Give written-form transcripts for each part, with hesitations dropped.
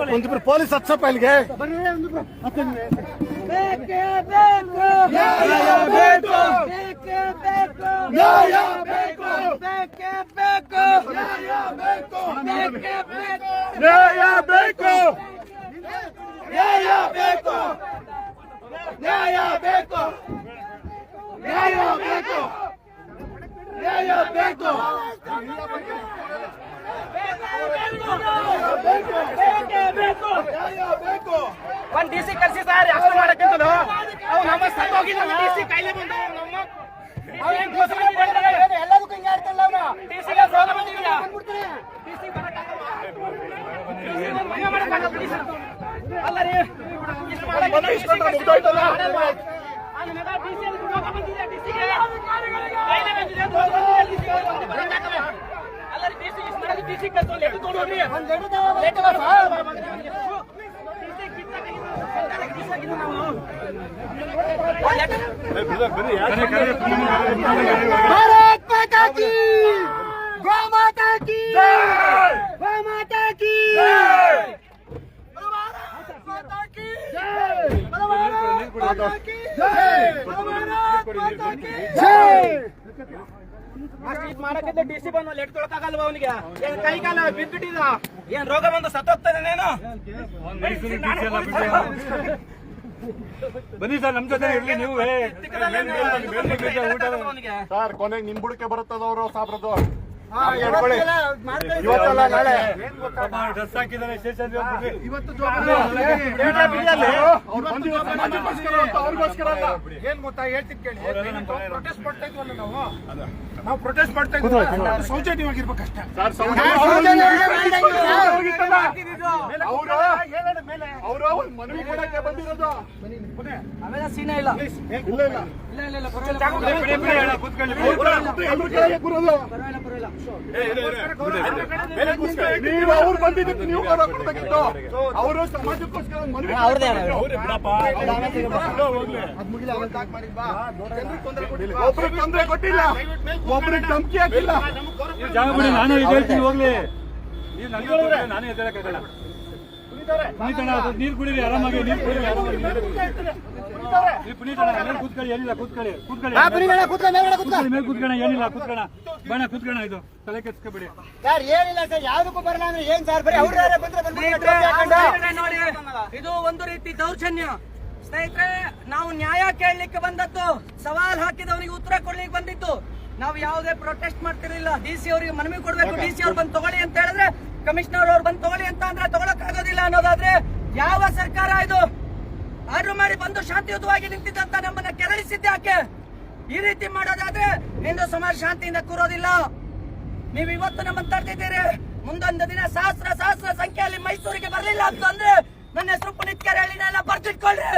ಒಂದಿಬ್ರು police ಹಚ್ಚಪ್ಪ ಇಲ್ಲಿಗೆ. ಒಂದ್ DC ಕರ್ಸಿ ಸರ್ ಅಷ್ಟು ಮಾಡಕ್ಕಿಂತದು ಅವು ನಮ್ಮ ಸತ್ತೋಗಿದ್ದ ಡಿಸಿ ಕೈಲೇ ಬಂದು ಎಲ್ಲದಕ್ಕೂ ಹಿಂಗೆ ಆಡ್ತಲ್ಲ ಅವನು ಡಿಸಿಗೆ ಸೋಲ ಬಂದಿಲ್ಲ ಅಲ್ಲ ರೀ भारत माता की, गौ माता की, गौ माता की, भारत माता की, भारत माता की, भारत माता की जय. ಮಾಡಕ್ಕಿಂತ ಡಿಸಿ ಬಂದು ಲೆಟ್ ತೊಳಕಾಗಲ್ವ ಅವನಿಗೆ ಕೈ ಕಾಲ ಬಿದ್ಬಿಟ್ಟಿದ ಏನ್ ರೋಗ ಬಂದು ಸತ್ತೋಗ್ತದೇನೇನು? ಬನ್ನಿ ಸರ್, ನಮ್ ಜೊತೆ ಇರ್ಲಿ ನೀವು. ಸರ್ ಕೊನೆಗೆ ನಿಮ್ ಬುಡಕ್ಕೆ ಬರುತ್ತದವರು ಸಾಬ್ರದ್ದು ಇವತ್ತಲ್ಲ ನಾಳೆ ಡ್ರೆಸ್ ಹಾಕಿದ್ದಾರೆ ಸ್ಟೇಷನ್ ಇವತ್ತು ಅವ್ರಿಗೋಸ್ಕರ ಅಲ್ಲ. ಏನ್ ಗೊತ್ತಾ ಹೇಳ್ತೀನಿ ಕೇಳಿ, ಪ್ರೊಟೆಸ್ಟ್ ಮಾಡ್ತಾ ಇದ್ವಲ್ಲ ನಾವು ಪ್ರೊಟೆಸ್ಟ್ ಮಾಡ್ತಾ ಇದ್ವಿ, ಸೌಜನ್ಯವಾಗಿರ್ಬೇಕಷ್ಟೇ. ಅವರು ಮನವಿ ಕೊಡಕ್ಕೆ ಬಂದಿರೋದು. ಅವೆಲ್ಲ ಸೀನೆ ಇಲ್ಲ. ಇಲ್ಲ ಇಲ್ಲ ನೀವು ಅವ್ರು ಬಂದಿದ್ದಕ್ಕೆ ನೀವು ಕೊಡಬೇಕಿತ್ತು. ಅವರು ಸಮಾಜಕ್ಕೋಸ್ಕರ ಮನವಿ ಒಬ್ರಿಗೆ ತೊಂದರೆ ಕೊಟ್ಟಿಲ್ಲ, ಒಬ್ರಿಗೆ ಧಮಕಿ ಹಾಕಿಲ್ಲ. ಜಾಗ ಬಿಡಿ, ನಾನು ಈಗ ಹೇಳ್ತೀನಿ ಹೋಗ್ಲಿ. ನೀವು ನನಗೆ ನಾನೇ ಎದ್ದೇಳಕ್ಕಾಗಲ್ಲ. ಪುನೀತಣ್ಣ ನೀರು ಕುಡೀರಿ ಆರಾಮಾಗಿ, ನೀರು ಕುಡೀರಿ ಆರಾಮಾಗಿ. ನೀವು ಪುನೀತಣ್ಣ ಮೇಲೆ ಕೂತ್ಕೊಳ್ಳಿ, ಏನಿಲ್ಲ ಕೂತ್ಕೊಳ್ಳಿ, ಕೂತ್ಕೊಳ್ಳಿ ಮೇಲೆ ಕೂತ್ಕೋಣ, ಏನಿಲ್ಲ ಕೂತ್ಕೋಣ, ಬೇಡ ಕೂತ್ಕೋಣ. ಇದು ತಲೆ ಕೆತ್ಸ್ಕೊಬೇಡಿ ಸರ್. ಏನಿಲ್ಲ ಸರ್, ಯಾವ್ದಕ್ಕೂ ಬರಲ್ಲ ಅಂದ್ರೆ ಏನ್ ಸರ್, ಬರೀ ಅವ್ರ ಬಂದ್ರೆ ನೋಡಿ, ಇದು ಒಂದು ರೀತಿ ದೌರ್ಜನ್ಯ. ಸ್ನೇಹಿತರೆ, ನಾವು ನ್ಯಾಯ ಕೇಳಲಿಕ್ಕೆ ಬಂದದ್ದು, ಸವಾಲ್ ಹಾಕಿದವರಿಗೆ ಉತ್ತರ ಕೊಡ್ಲಿಕ್ಕೆ ಬಂದಿತ್ತು. ನಾವು ಯಾವುದೇ ಪ್ರೊಟೆಸ್ಟ್ ಮಾಡ್ತಿರ್ಲಿಲ್ಲ. ಡಿಸಿ ಅವರಿಗೆ ಮನವಿ ಕೊಡ್ಬೇಕು, ಡಿಸಿ ಅವ್ರು ಬಂದು ತಗೊಳ್ಳಿ ಅಂತ ಹೇಳಿದ್ರೆ, ಕಮಿಷನರ್ ಅವ್ರು ಬಂದು ತಗೊಳ್ಳಿ ಅಂತ ಅಂದ್ರೆ ತಗೊಳಕ್ ಆಗೋದಿಲ್ಲ ಅನ್ನೋದಾದ್ರೆ ಯಾವ ಸರ್ಕಾರ ಇದು? ಆರ್ಡರ್ ಮಾಡಿ ಬಂದು ಶಾಂತಿಯುತವಾಗಿ ನಿಂತಿದ್ದಂತ ನಮ್ಮನ್ನ ಕೆರಳಿಸಿದ್ದೆ ಯಾಕೆ? ಈ ರೀತಿ ಮಾಡೋದಾದ್ರೆ ಹಿಂದೂ ಸಮಾಜ ಶಾಂತಿಯಿಂದ ಕೂರೋದಿಲ್ಲ. ನೀವು ಇವತ್ತು ನಮ್ಮನ್ನು ತಡೆದಿದ್ದೀರಿ, ಮುಂದೊಂದು ದಿನ ಸಹಸ್ರ ಸಂಖ್ಯೆಯಲ್ಲಿ ಮೈಸೂರಿಗೆ ಬರಲಿಲ್ಲ ಅಂತಂದ್ರೆ ನನ್ನ ಹೆಸರು ಪುನೀತ್ ಕೆರಳಿನೆಲ್ಲ ಬರ್ತಿಟ್ಕೊಳ್ರಿ.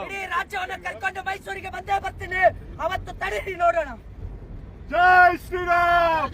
ಇಡೀ ರಾಜ್ಯವನ್ನ ಕರ್ಕೊಂಡು ಮೈಸೂರಿಗೆ ಬಂದೇ ಬರ್ತೀನಿ. ಅವತ್ತು ತಡೀರಿ, ನೋಡೋಣ. ಜೈ ಶ್ರೀರಾಮ್.